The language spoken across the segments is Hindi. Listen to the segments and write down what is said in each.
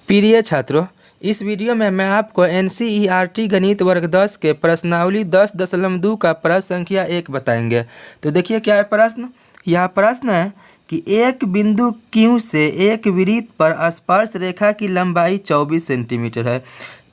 प्रिय छात्रों, इस वीडियो में मैं आपको NCERT गणित वर्ग 10 के प्रश्नावली 10.2 का प्रश्न संख्या 1 बताएंगे। तो देखिए क्या है प्रश्न। यह प्रश्न है कि एक बिंदु Q से एक वृत्त पर स्पर्श रेखा की लंबाई 24 सेंटीमीटर है।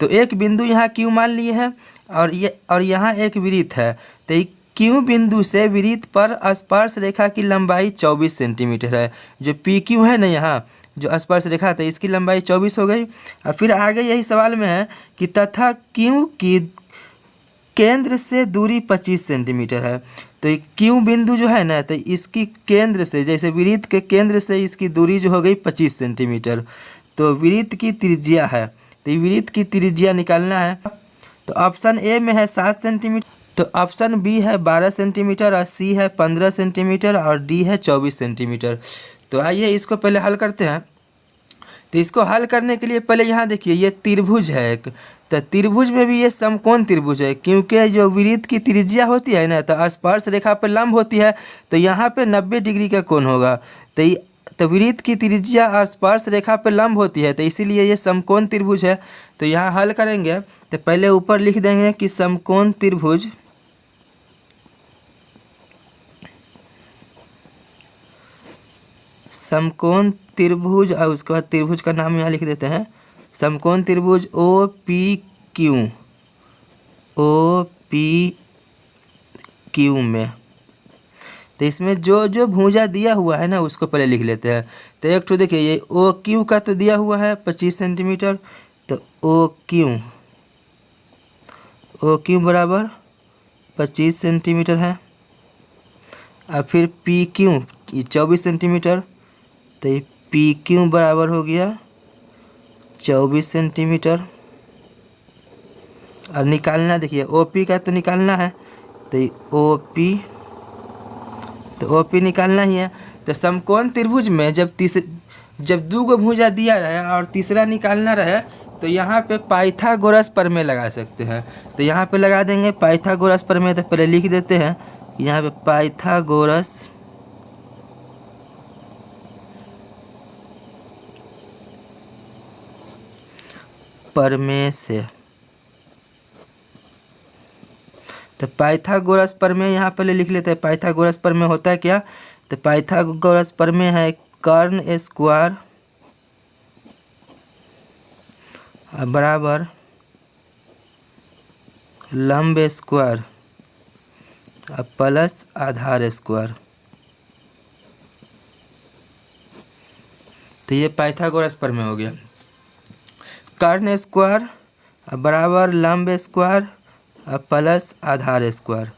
तो एक बिंदु यहाँ Q मान लिए है और यहाँ एक वृत्त है। तो Q बिंदु से वृत्त पर स्पर्श रेखा की लंबाई 24 सेंटीमीटर है। जो PQ है ना, यहाँ जो स्पर्श रेखा था इसकी लंबाई 24 हो गई। और फिर आगे यही सवाल में है कि तथा Q की केंद्र से दूरी 25 सेंटीमीटर है। तो Q बिंदु जो है ना, तो इसकी केंद्र से, जैसे वृत्त के केंद्र से इसकी दूरी जो हो गई 25 सेंटीमीटर। तो वृत्त की त्रिज्या है, तो वृत्त की त्रिज्या निकालना है। तो ऑप्शन ए में है 7 सेंटीमीटर, तो ऑप्शन बी है 12 सेंटीमीटर, और सी है 15 सेंटीमीटर, और डी है 24 सेंटीमीटर। तो आइए इसको पहले हल करते हैं। तो इसको हल करने के लिए पहले यहाँ देखिए, ये त्रिभुज है एक। तो त्रिभुज में भी ये समकोण त्रिभुज है, क्योंकि जो वृत्त की त्रिज्या होती है ना, तो स्पर्श रेखा पर लंब होती है। तो यहाँ पे 90 डिग्री का कोण होगा। तो वृत्त की त्रिज्या स्पर्श रेखा पर लंब होती है, तो इसीलिए ये समकोण त्रिभुज है। तो यहाँ हल करेंगे तो पहले ऊपर लिख देंगे कि समकोण त्रिभुज समकोण त्रिभुज, और उसके बाद त्रिभुज का नाम यहाँ लिख देते हैं, समकोण त्रिभुज OPQ में। तो इसमें जो जो भुजा दिया हुआ है ना, उसको पहले लिख लेते हैं। तो एक तो देखिए, ये OQ का तो दिया हुआ है 25 सेंटीमीटर। तो OQ बराबर 25 सेंटीमीटर है। और फिर PQ 24 सेंटीमीटर। तो ये PQ बराबर हो गया 24 सेंटीमीटर। और निकालना देखिए, OP का तो निकालना है। तो OP निकालना ही है। तो समकोण त्रिभुज में जब दो गो भुजा दिया रहे और तीसरा निकालना रहे, तो यहाँ पे पाइथागोरस प्रमेय लगा सकते हैं। तो यहाँ पे लगा देंगे पाइथागोरस प्रमेय। तो पहले लिख देते हैं यहाँ पे पाइथागोरस प्रमेय से। तो पाइथागोरस प्रमेय यहाँ पहले लिख लेते हैं। पाइथागोरस प्रमेय होता है क्या? तो पाइथागोरस प्रमेय है कर्ण स्क्वायर बराबर लंब स्क्वायर प्लस आधार स्क्वायर। तो ये पाइथागोरस प्रमेय हो गया। कर्ण स्क्वायर बराबर लंब स्क्वायर प्लस आधार स्क्वायर।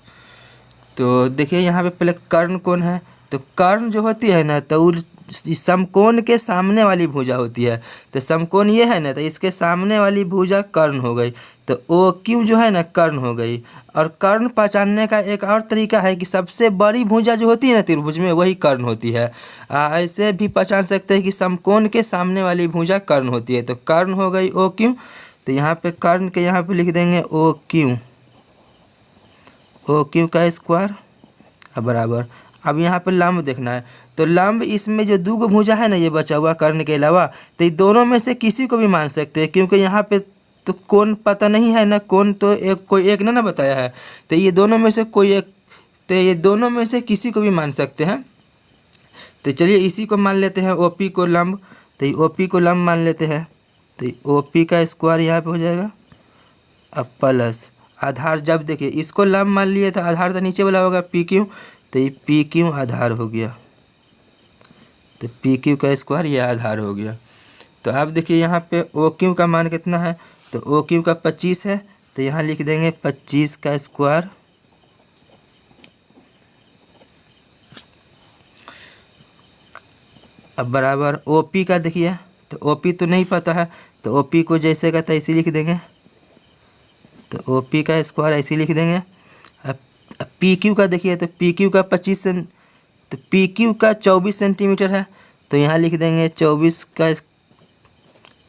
तो देखिए यहाँ पे पहले कर्ण कौन है? तो कर्ण जो होती है ना, तो समकोण के सामने वाली भुजा होती है। तो समकोण ये है ना, तो इसके सामने वाली भुजा कर्ण हो गई। तो OQ जो है ना, कर्ण हो गई। और कर्ण पहचानने का एक और तरीका है कि सबसे बड़ी भुजा जो होती है ना त्रिभुज में, वही कर्ण होती है। ऐसे भी पहचान सकते हैं कि समकोण के सामने वाली भुजा कर्ण होती है। तो कर्ण हो गई OQ। तो यहाँ पे कर्ण के यहाँ पे लिख देंगे OQ का स्क्वायर बराबर। अब यहाँ पे लंब देखना है। तो लंब इसमें जो दो भुजा है ना, ये बचा हुआ कर्ण के अलावा, तो ये दोनों में से किसी को भी मान सकते हैं, क्योंकि यहाँ पे तो कोण पता नहीं है ना, कोण तो कोई एक ना बताया है। तो ये दोनों में से कोई एक, तो ये दोनों में से किसी को भी मान सकते हैं। तो चलिए इसी को मान लेते हैं OP को लंब। तो OP को लंब मान लेते हैं। तो OP का स्क्वायर यहाँ पे हो जाएगा अब प्लस आधार। जब देखिए इसको लंब मान लिए तो आधार तो नीचे वाला होगा PQ। तो ये PQ आधार हो गया। तो PQ का स्क्वायर ये आधार हो गया। तो अब देखिए यहाँ पे OQ का मान कितना है? तो OQ का 25 है। तो यहाँ लिख देंगे 25 का स्क्वायर अब बराबर OP का। देखिए तो OP तो नहीं पता है, तो OP को जैसे का तैसे लिख देंगे। तो OP का स्क्वायर ऐसे लिख देंगे। अब PQ का देखिए, तो PQ का 25 तो PQ का 24 सेंटीमीटर है। तो यहाँ लिख देंगे 24 का।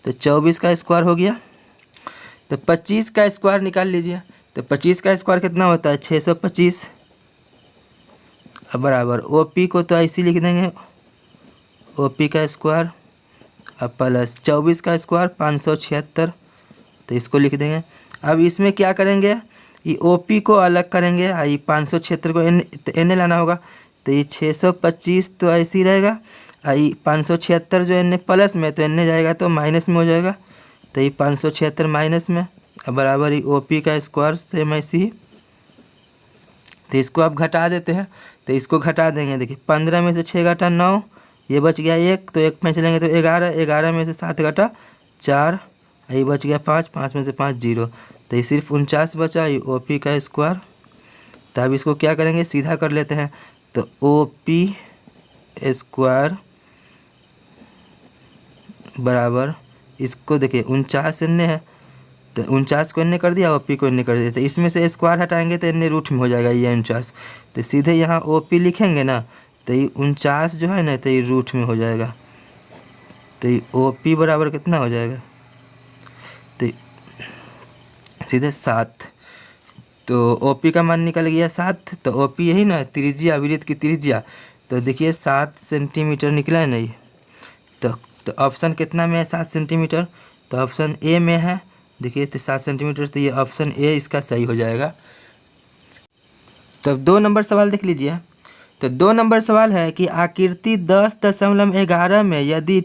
तो 24 का स्क्वायर हो गया। तो 25 का स्क्वायर निकाल लीजिए। तो 25 का स्क्वायर कितना होता है? 625 बराबर OP को तो ऐसे लिख देंगे OP का स्क्वायर अब प्लस 24 का स्क्वायर 576, तो इसको लिख देंगे। अब इसमें क्या करेंगे, ये OP को अलग करेंगे, ये 576 को एन लाना होगा, तो ये 625 तो ऐसे ही रहेगा। ये 576 जो एन प्लस में तो एन जाएगा तो माइनस में हो जाएगा, तो ये 576 माइनस में बराबर ही OP का स्क्वायर सेम ऐसे ही। तो इसको आप घटा देते हैं, तो इसको घटा देंगे। देखिए 15 में से 6 घटा 9, ये बच गया 1, तो 1 में चलेंगे तो 11, 11 में से 7 घटा 4, ये बच गया 5, 5 में से 5 0, तो ये सिर्फ 49 बचा, ये OP का स्क्वायर। तो अब इसको क्या करेंगे, सीधा कर लेते हैं, तो OP स्क्वायर बराबर इसको देखिए 49 एन है, तो 49 को एन कर दिया, OP को एन कर दिया, तो इसमें से स्क्वायर हटाएंगे तो एन रूट में हो जाएगा ये 49, तो सीधे यहाँ OP लिखेंगे ना, तो ये 49 जो है ना तो ये रूट में हो जाएगा, तो ये OP बराबर कितना हो जाएगा, तो सीधे 7, तो OP का मान निकल गया 7, तो OP यही ना त्रिज्या, वृत्त की त्रिज्या, तो देखिए 7 सेंटीमीटर निकला है नहीं, तो ऑप्शन कितना में है 7 सेंटीमीटर, तो ऑप्शन ए में है। देखिए तो 7 सेंटीमीटर, तो ये ऑप्शन ए इसका सही हो जाएगा। तो 2 नंबर सवाल देख लीजिए। तो 2 नंबर सवाल है कि आकृति 10.11 में यदि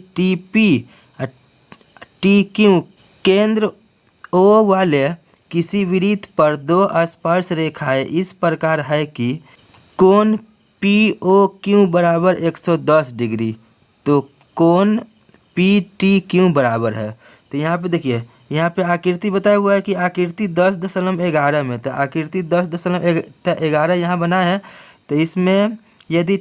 TQ केंद्र O वाले किसी वृत्त पर 2 स्पर्श रेखाएं इस प्रकार है कि कोण POQ बराबर 110 डिग्री, तो कोण PTQ बराबर है। तो यहाँ पे देखिए, यहाँ पे आकृति बताया हुआ है कि आकृति 10.11 में, तो आकृति 10.11 यहाँ बना है, तो इसमें यदि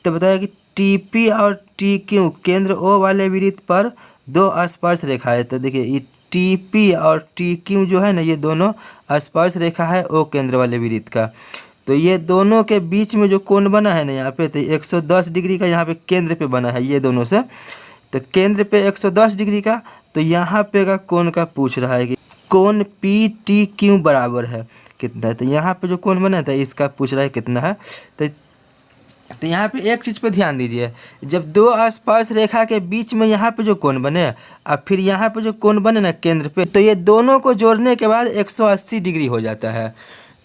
तो बताया कि TP और TQ केंद्र O वाले वृत्त पर 2 स्पर्श रेखा है। तो देखिए ये TP और TQ जो है ना, ये दोनों स्पर्श रेखा है O केंद्र वाले वृत्त का। तो ये दोनों के बीच में जो कोण बना है ना यहाँ पे, तो 110 डिग्री का यहाँ पे केंद्र पे बना है ये दोनों से, तो केंद्र पे 110 डिग्री का, तो यहाँ पे का कोण का पूछ रहा है कि कोण PTQ बराबर है कितना है, तो यहाँ पे जो कोण बना है तो इसका पूछ रहा है कितना है। तो यहाँ पे एक चीज़ पे ध्यान दीजिए, जब 2 स्पर्श रेखा के बीच में यहाँ पे जो कोण बने और फिर यहाँ पे जो कोण बने ना केंद्र पे, तो ये दोनों को जोड़ने के बाद 180 डिग्री हो जाता है।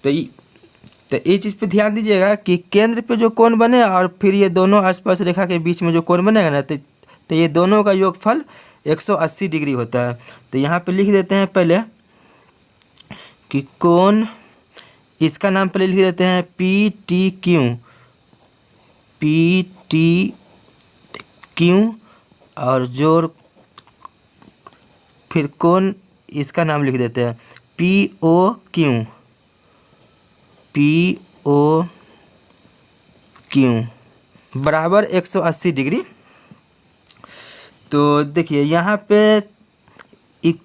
तो ये चीज़ पे ध्यान दीजिएगा कि केंद्र पे जो कोण बने और फिर ये दोनों स्पर्श रेखा के बीच में जो कोण बनेगा ना, तो ये दोनों का योगफल 180 डिग्री होता है। तो यहाँ पे लिख देते हैं पहले कि कोण, इसका नाम पहले लिख देते हैं PTQ और जोड़, फिर कोण इसका नाम लिख देते हैं POQ बराबर 180 डिग्री। तो देखिए यहाँ पे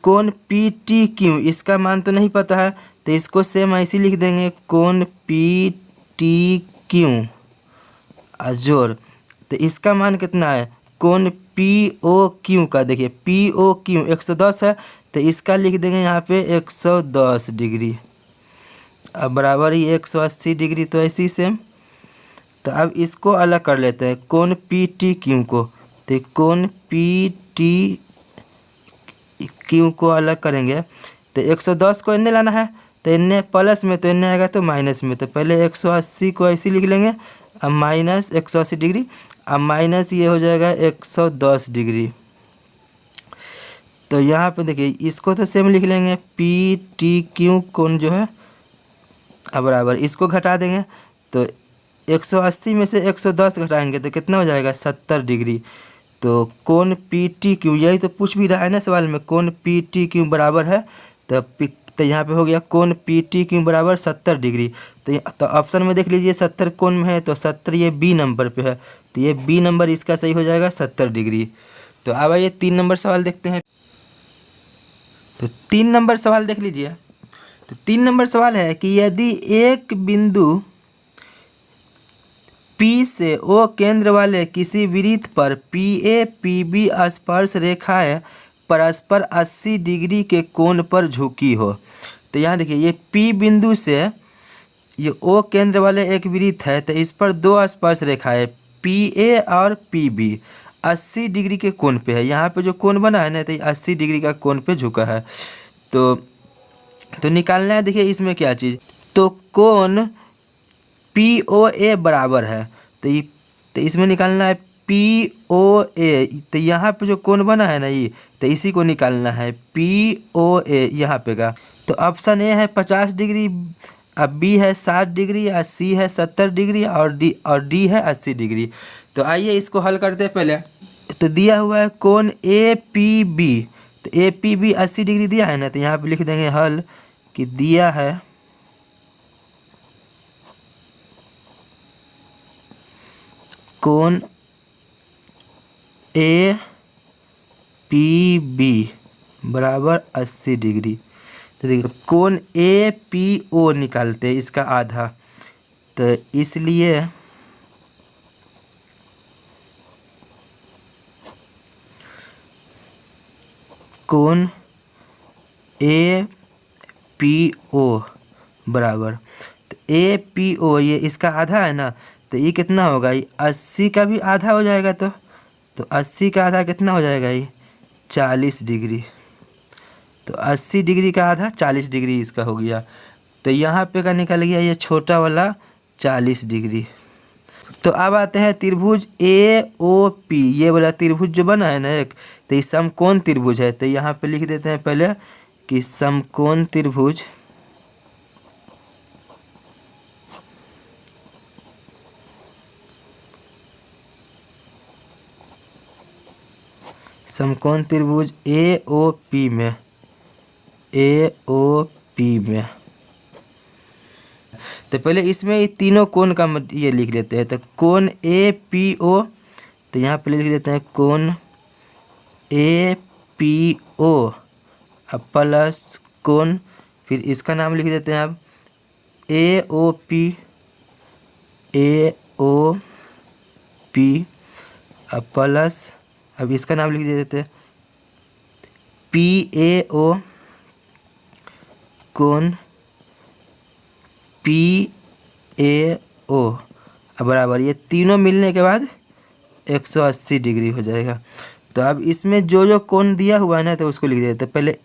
कोण PTQ, इसका मान तो नहीं पता है, तो इसको सेम ऐसे लिख देंगे, कोण PTQ जोड़, तो इसका मान कितना है, कोण POQ का, देखिए POQ 110 है, तो इसका लिख देंगे यहाँ पे 110 डिग्री, अब बराबर ही 180 डिग्री, तो ऐसी सेम। तो अब इसको अलग कर लेते हैं कोण PTQ को, तो कोण PTQ को अलग करेंगे, तो 110 को एन लाना है, तो एन प्लस में तो एन आएगा तो माइनस में, तो पहले 180 को ऐसे लिख लेंगे, अब माइनस 180 डिग्री, अब माइनस ये हो जाएगा 110 डिग्री। तो यहाँ पे देखिए इसको तो सेम लिख लेंगे PTQ कोण जो है, अब बराबर इसको घटा देंगे, तो 180 में से 110 घटाएंगे तो कितना हो जाएगा 70 डिग्री। तो कोण PTQ, यही तो पूछ भी रहा है ना सवाल में, कोण PTQ बराबर है, तो यहाँ पे हो गया कोण PTQ बराबर 70 डिग्री। तो ऑप्शन में देख लीजिए 70 कोण में है, तो 70 ये B नंबर पे है, तो ये B नंबर इसका सही हो जाएगा 70 डिग्री। तो अब आइए 3 नंबर सवाल देखते हैं। तो 3 नंबर सवाल देख लीजिए। तो 3 नंबर सवाल है कि यदि एक बिंदु P से O केंद्र वाले किसी वृत्त पर PA PB स्पर्श रेखाएं परस्पर 80 डिग्री के कोण पर झुकी हो। तो यहाँ देखिए ये P बिंदु से ये O केंद्र वाले एक वृत्त है, तो इस पर 2 स्पर्श रेखाएं PA और PB 80 डिग्री के कोण पे है। यहाँ पे जो कोण बना है ना तो ये 80 डिग्री का कोण पे झुका है। तो निकालना है, देखिए इसमें क्या चीज़, तो कोण POA बराबर है, तो इसमें निकालना है POA। तो यहाँ पे जो कोण बना है ना ये, तो इसी को निकालना है POA यहाँ पे का। तो ऑप्शन ए है 50 डिग्री, अब B है 60 डिग्री, या C है 70 डिग्री, और D है 80 डिग्री। तो आइए इसको हल करते हैं पहले। तो दिया हुआ है कोण APB, तो APB 80 डिग्री दिया है ना, तो यहाँ पे लिख देंगे हल कि दिया है कोण APB बराबर 80 डिग्री। तो देखिए कोण APO निकालते हैं इसका आधा, तो इसलिए कोण APO बराबर, तो APO ये इसका आधा है ना, तो ये कितना होगा, ये 80 का भी आधा हो जाएगा। तो 80 का आधा कितना हो जाएगा, ये 40 डिग्री। तो 80 डिग्री का आधा 40 डिग्री इसका हो गया। तो यहाँ पे का निकल गया ये छोटा वाला 40 डिग्री। तो अब आते हैं त्रिभुज AOP, ये वाला त्रिभुज जो बना है ना एक, तो ये समकोण त्रिभुज है। तो यहाँ पे लिख देते हैं पहले कि समकोण त्रिभुज AOP में तो पहले इसमें ये तीनों कोण का ये लिख लेते हैं। तो कोण APO, तो यहाँ पे लिख लेते हैं कोण APO अब प्लस कोण, फिर इसका नाम लिख देते हैं अब AOP अब प्लस, अब इसका नाम लिख देते हैं PAO कोण PAO बराबर, ये तीनों मिलने के बाद 180 डिग्री हो जाएगा। तो अब इसमें जो जो कोण दिया हुआ है ना, तो उसको लिख देते हैं पहले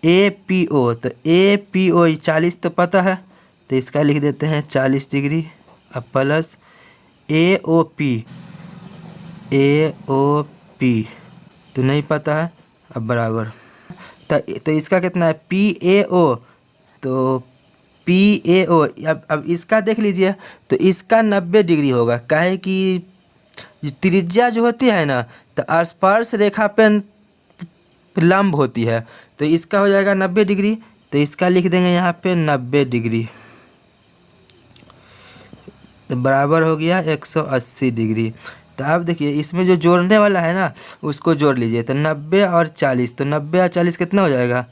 APO। तो APO 40 तो पता है, तो इसका लिख देते हैं 40 डिग्री, अब प्लस AOP तो नहीं पता है, अब बराबर। तो इसका कितना है PAO, तो PAO अब इसका देख लीजिए, तो इसका 90 डिग्री होगा। काहे कि त्रिज्या जो होती है ना, तो स्पर्श रेखा पे लंब होती है, तो इसका हो जाएगा 90 डिग्री। तो इसका लिख देंगे यहाँ पे 90 डिग्री, तो बराबर हो गया 180 डिग्री। तो अब देखिए इसमें जो जोड़ने वाला है ना, उसको जोड़ लीजिए। तो 90 और 40, तो 90 और 40 कितना हो जाएगा,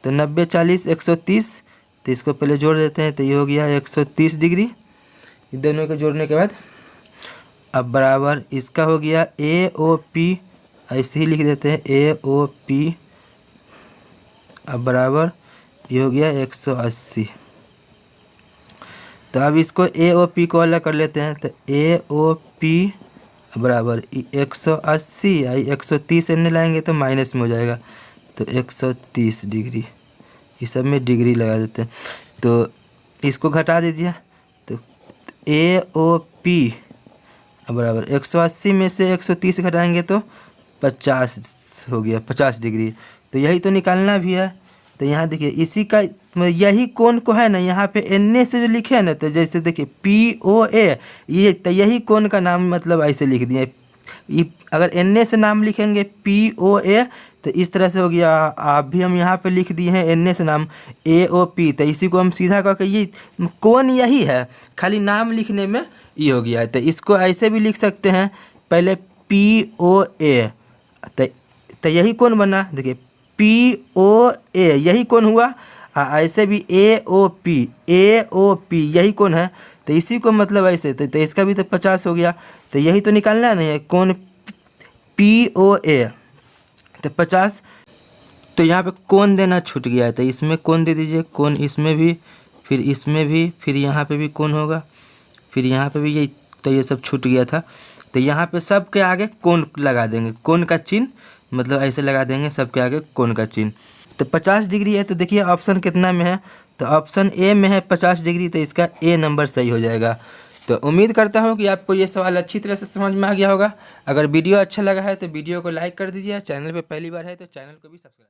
तो 90 40 130। तो इसको पहले जोड़ देते हैं, तो ये हो गया 130 डिग्री। दोनों को जोड़ने के बाद अब बराबर इसका हो गया AOP, ऐसे ही लिख देते हैं AOP अब बराबर ये हो गया 180। तो अब इसको AOP को अलग कर लेते हैं। तो AOP बराबर 180, 130 एने लाएंगे तो माइनस में हो जाएगा, तो 130 डिग्री। इस सब में डिग्री लगा देते हैं, तो इसको घटा दीजिए। तो AOP बराबर 180 में से 130 घटाएंगे तो 50 हो गया, 50 डिग्री। तो यही तो निकालना भी है। तो यहाँ देखिए इसी का यही कोण को है ना, यहाँ पे NA से जो लिखे है ना, तो जैसे देखिए POA, ये तो यही कोण का नाम मतलब ऐसे लिख दिए। अगर NA से नाम लिखेंगे POA, तो इस तरह से हो गया। आप भी हम यहाँ पे लिख दिए हैं NA से नाम AOP, तो इसी को हम सीधा करके ये कोण यही है, खाली नाम लिखने में ये हो गया है। तो इसको ऐसे भी लिख सकते हैं, पहले POA, तो यही कोण बना, देखिए POA यही कोण हुआ, ऐसे भी AOP यही कोण है। तो इसी को मतलब ऐसे, तो इसका भी तो 50 हो गया। तो यही तो निकालना नहीं है कोण POA, तो 50। तो यहाँ पे कोण देना छूट गया है, तो इसमें कोण दे दीजिए, कोण इसमें भी, फिर इसमें भी, फिर यहाँ पे भी कोण होगा, फिर यहाँ पे भी, यही तो ये सब छूट गया था। तो यहाँ पे सबके आगे कोण लगा देंगे, कोण का चिन्ह मतलब ऐसे लगा देंगे सबके आगे कोण का चिन्ह। तो 50 डिग्री है, तो देखिए ऑप्शन कितना में है, तो ऑप्शन ए में है 50 डिग्री, तो इसका ए नंबर सही हो जाएगा। तो उम्मीद करता हूँ कि आपको ये सवाल अच्छी तरह से समझ में आ गया होगा। अगर वीडियो अच्छा लगा है तो वीडियो को लाइक कर दीजिए, चैनल पे पहली बार है तो चैनल को भी सब्सक्राइब